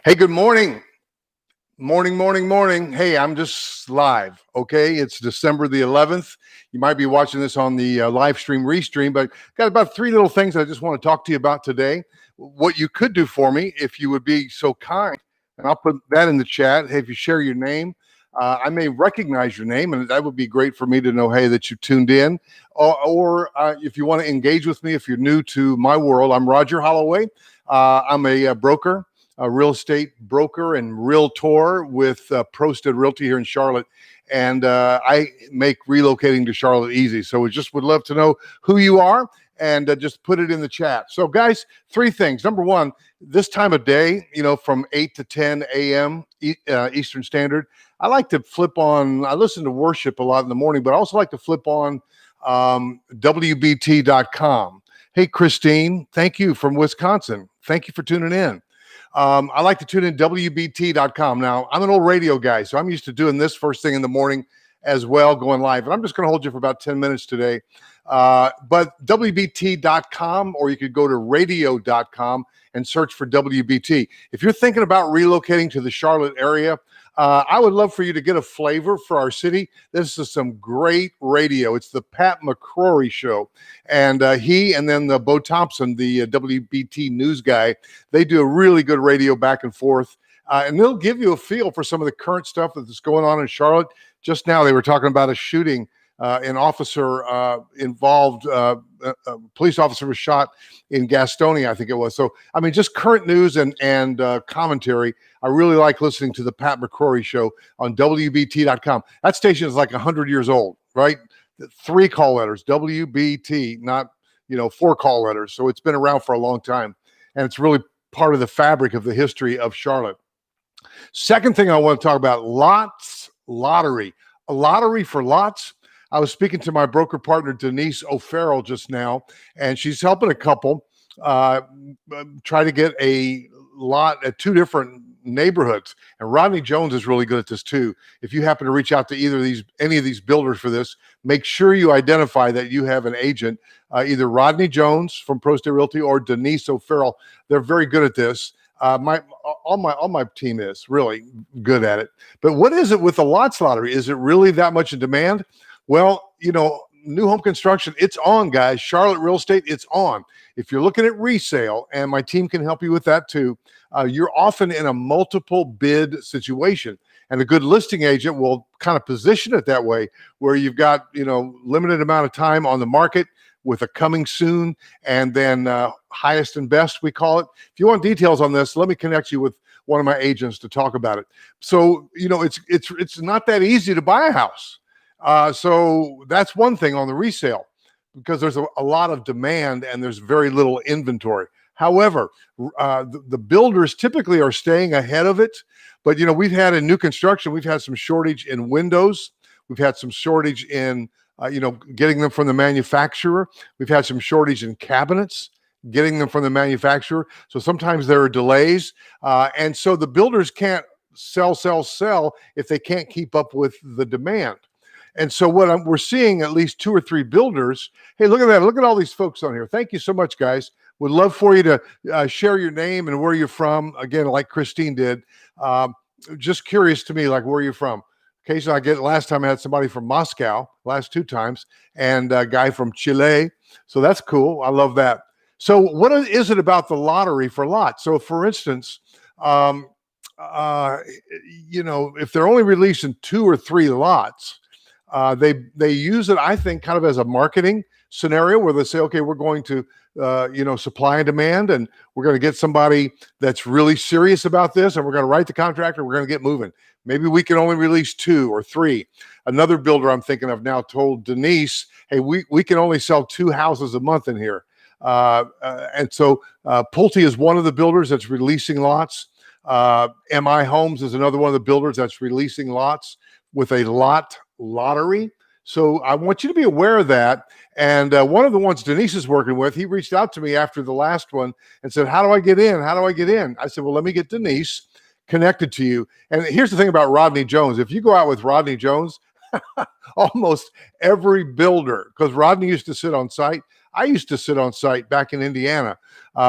Hey, good morning. Morning. Hey, I'm just live. Okay. It's December the 11th. You might be watching this on the live stream, restream, but got about three little things I just want to talk to you about today. What you could do for me, if you would be so kind, and I'll put that in the chat. Hey, if you share your name, I may recognize your name, and that would be great for me to know, hey, that you tuned in. Or if you want to engage with me, if you're new to my world, I'm Roger Holloway. I'm a broker, a real estate broker and realtor with ProStead Realty here in Charlotte. And I make relocating to Charlotte easy. So we just would love to know who you are and just put it in the chat. So guys, three things. Number one, this time of day, from 8 to 10 a.m. Eastern Standard, I like to flip on, I listen to worship a lot in the morning, but I also like to flip on WBT.com. Hey, Christine, thank you from Wisconsin. Thank you for tuning in. I like to tune in WBT.com. Now, I'm an old radio guy, so I'm used to doing this first thing in the morning as well, going live. And I'm just going to hold you for about 10 minutes today. But WBT.com, or you could go to radio.com and search for WBT. If you're thinking about relocating to the Charlotte area, I would love for you to get a flavor for our city. This is some great radio. It's the Pat McCrory Show. And he and then the Bo Thompson, the WBT news guy, they do a really good radio back and forth. And they'll give you a feel for some of the current stuff that's going on in Charlotte. Just now they were talking about a shooting. An officer involved, a police officer was shot in Gastonia, I think it was. So, I mean, just current news and commentary. I really like listening to the Pat McCrory Show on WBT.com. That station is like 100 years old, right? 3 call letters, WBT, not, 4 call letters. So it's been around for a long time. And it's really part of the fabric of the history of Charlotte. Second thing I want to talk about, lots lottery. A lottery for lots. I was speaking to my broker partner, Denise O'Farrell, just now, and she's helping a couple try to get a lot at 2 different neighborhoods. And Rodney Jones is really good at this too. If you happen to reach out to any of these builders for this, make sure you identify that you have an agent, either Rodney Jones from ProStead Realty or Denise O'Farrell. They're very good at this. All my team is really good at it. But what is it with the lots lottery? Is it really that much in demand? Well, new home construction, it's on, guys. Charlotte real estate, it's on. If you're looking at resale, and my team can help you with that too, you're often in a multiple bid situation. And a good listing agent will kind of position it that way, where you've got, limited amount of time on the market with a coming soon, and then highest and best, we call it. If you want details on this, let me connect you with one of my agents to talk about it. So, it's not that easy to buy a house. So that's one thing on the resale, because there's a lot of demand and there's very little inventory. However, the builders typically are staying ahead of it. But, we've had in new construction, we've had some shortage in windows. We've had some shortage in, getting them from the manufacturer. We've had some shortage in cabinets, getting them from the manufacturer. So sometimes there are delays. And so the builders can't sell if they can't keep up with the demand. And so we're seeing at least 2 or 3 builders. Hey, look at that. Look at all these folks on here. Thank you so much, guys. Would love for you to share your name and where you're from. Again, like Christine did. Just curious to me, like, where you're from. Occasionally last time I had somebody from Moscow, last 2 times, and a guy from Chile. So that's cool. I love that. So what is it about the lottery for lots? So for instance, if they're only releasing 2 or 3 lots, they use it, I think, kind of as a marketing scenario where they say, okay, we're going to, supply and demand, and we're going to get somebody that's really serious about this, and we're going to write the contract, and we're going to get moving. Maybe we can only release 2 or 3. Another builder I'm thinking of now told Denise, hey, we can only sell 2 houses a month in here. And so Pulte is one of the builders that's releasing lots. MI Homes is another one of the builders that's releasing lots with a lot lottery. So I want you to be aware of that. And one of the ones Denise is working with, he reached out to me after the last one and said, how do I get in? How do I get in? I said, well, let me get Denise connected to you. And here's the thing about Rodney Jones. If you go out with Rodney Jones, almost every builder, because Rodney used to sit on site. I used to sit on site back in Indiana,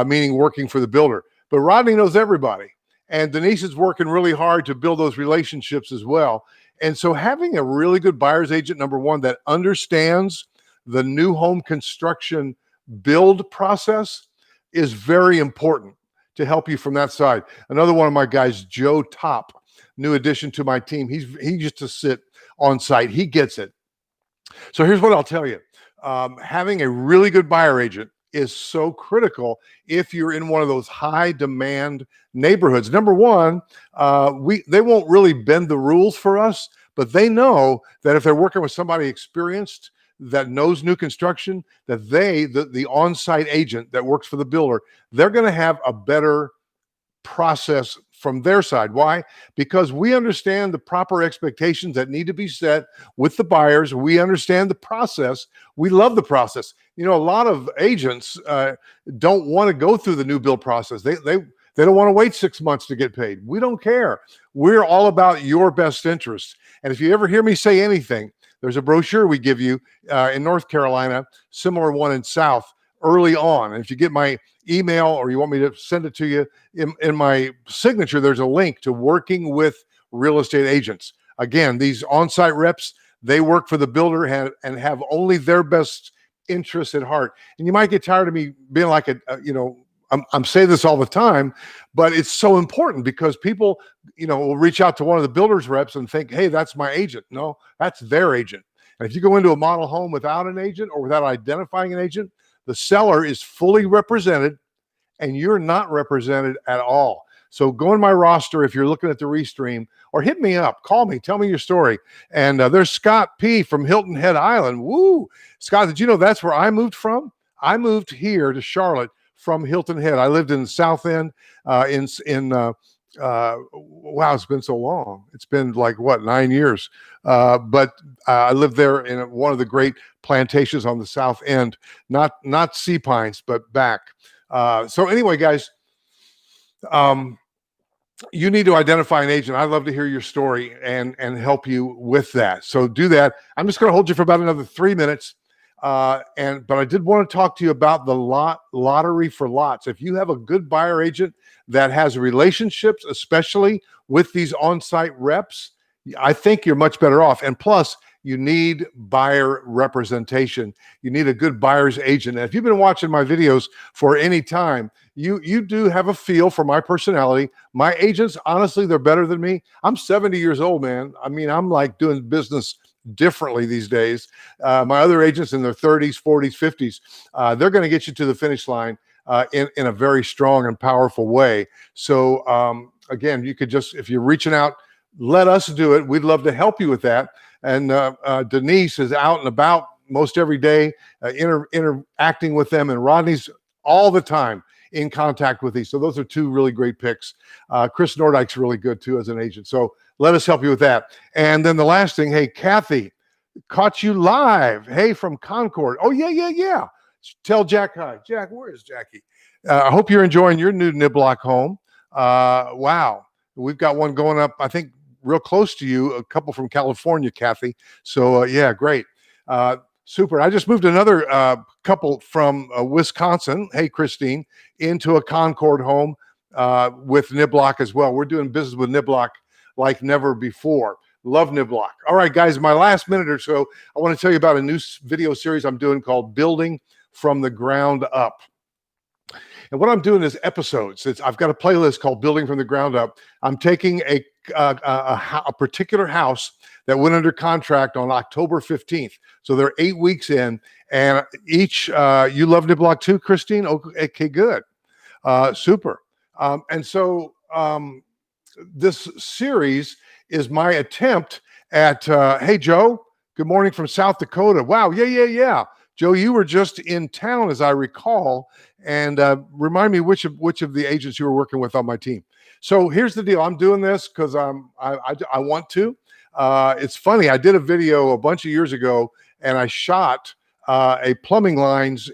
meaning working for the builder. But Rodney knows everybody. And Denise is working really hard to build those relationships as well. And so having a really good buyer's agent, number one, that understands the new home construction build process is very important to help you from that side. Another one of my guys, Joe Top, new addition to my team. He used to sit on site. He gets it. So here's what I'll tell you. Having a really good buyer agent is so critical if you're in one of those high demand neighborhoods. Number one, they won't really bend the rules for us, but they know that if they're working with somebody experienced that knows new construction, that the on-site agent that works for the builder, they're going to have a better process from their side. Why? Because we understand the proper expectations that need to be set with the buyers. We understand the process. We love the process. You know, a lot of agents don't want to go through the new build process. They don't want to wait 6 months to get paid. We don't care. We're all about your best interest. And if you ever hear me say anything, there's a brochure we give you in North Carolina, similar one in South, early on. And if you get my email or you want me to send it to you, in my signature, there's a link to working with real estate agents. Again, these on-site reps, they work for the builder and have only their best interests at heart. And you might get tired of me being like I'm saying this all the time, but it's so important because people, will reach out to one of the builder's reps and think, hey, that's my agent. No, that's their agent. And if you go into a model home without an agent or without identifying an agent, the seller is fully represented and you're not represented at all. So go in my roster if you're looking at the Restream, or hit me up, call me, tell me your story. And there's Scott P. from Hilton Head Island. Woo! Scott, did you know that's where I moved from? I moved here to Charlotte from Hilton Head. I lived in the South End wow, it's been so long. It's been like, 9 years? But I lived there in one of the great plantations on the South End, not sea pines, but back. So anyway, guys, you need to identify an agent. I'd love to hear your story and help you with that. So do that. I'm just going to hold you for about another 3 minutes. But I did want to talk to you about the lottery for lots. If you have a good buyer agent that has relationships, especially with these on-site reps, I think you're much better off. And plus, you need buyer representation. You need a good buyer's agent. And if you've been watching my videos for any time, you do have a feel for my personality. My agents, honestly, they're better than me. I'm 70 years old, man. I mean, I'm like doing business differently these days. My other agents in their 30s, 40s, 50s, they're going to get you to the finish line in a very strong and powerful way. So again, you could just, if you're reaching out, let us do it. We'd love to help you with that. And Denise is out and about most every day, interacting with them, and Rodney's all the time in contact with these. So those are two really great picks. Chris Nordike's really good too as an agent. So let us help you with that. And then the last thing, hey, Kathy, caught you live. Hey, from Concord. Oh, yeah. Tell Jack hi. Jack, where is Jackie? I hope you're enjoying your new Niblock home. Wow. We've got one going up, I think, real close to you, a couple from California, Kathy. So, yeah, great. Super. I just moved another couple from Wisconsin, hey, Christine, into a Concord home with Niblock as well. We're doing business with Niblock like never before. Love Niblock. All right, guys, my last minute or so, I want to tell you about a new video series I'm doing called Building from the Ground Up. And what I'm doing is episodes. I've got a playlist called Building from the Ground Up. I'm taking a particular house that went under contract on October 15th. So they're 8 weeks in, and each, you love Niblock too, Christine? Okay, good. Super. And so this series is my attempt at, hey, Joe, good morning from South Dakota. Wow, yeah. Joe, you were just in town, as I recall, and remind me which of the agents you were working with on my team. So here's the deal. I'm doing this because I want to. It's funny. I did a video a bunch of years ago, and I shot a plumbing lines.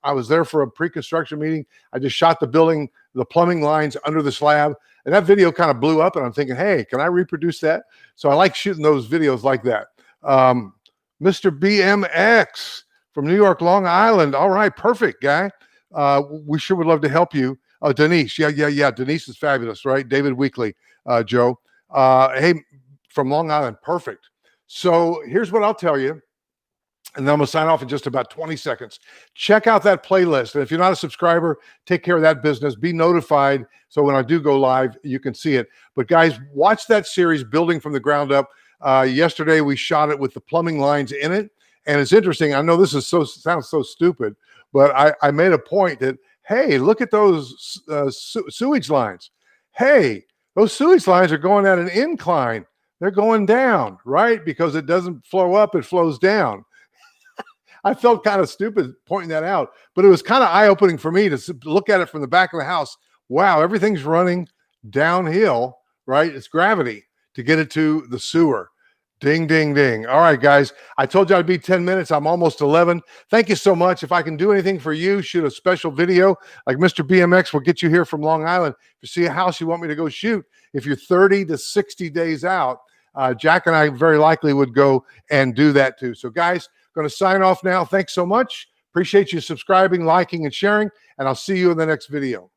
I was there for a pre-construction meeting. I just shot the plumbing lines under the slab, and that video kind of blew up. And I'm thinking, hey, can I reproduce that? So I like shooting those videos like that. Mr. BMX from New York, Long Island. All right, perfect, guy. We sure would love to help you. Oh, Denise. Yeah. Denise is fabulous, right? David Weekly, Joe. Hey, from Long Island. Perfect. So here's what I'll tell you. And then I'm going to sign off in just about 20 seconds. Check out that playlist. And if you're not a subscriber, take care of that business. Be notified so when I do go live, you can see it. But guys, watch that series, Building from the Ground Up. Yesterday, we shot it with the plumbing lines in it. And it's interesting. I know this is sounds so stupid, but I made a point that, hey, look at those sewage lines. Hey, those sewage lines are going at an incline. They're going down, right? Because it doesn't flow up, it flows down. I felt kind of stupid pointing that out, but it was kind of eye-opening for me to look at it from the back of the house. Wow, everything's running downhill, right? It's gravity to get it to the sewer. Ding, ding, ding. All right, guys. I told you I'd be 10 minutes. I'm almost 11. Thank you so much. If I can do anything for you, shoot a special video like Mr. BMX will get you here from Long Island. If you see a house you want me to go shoot, if you're 30 to 60 days out, Jack and I very likely would go and do that too. So, guys, going to sign off now. Thanks so much. Appreciate you subscribing, liking, and sharing, and I'll see you in the next video.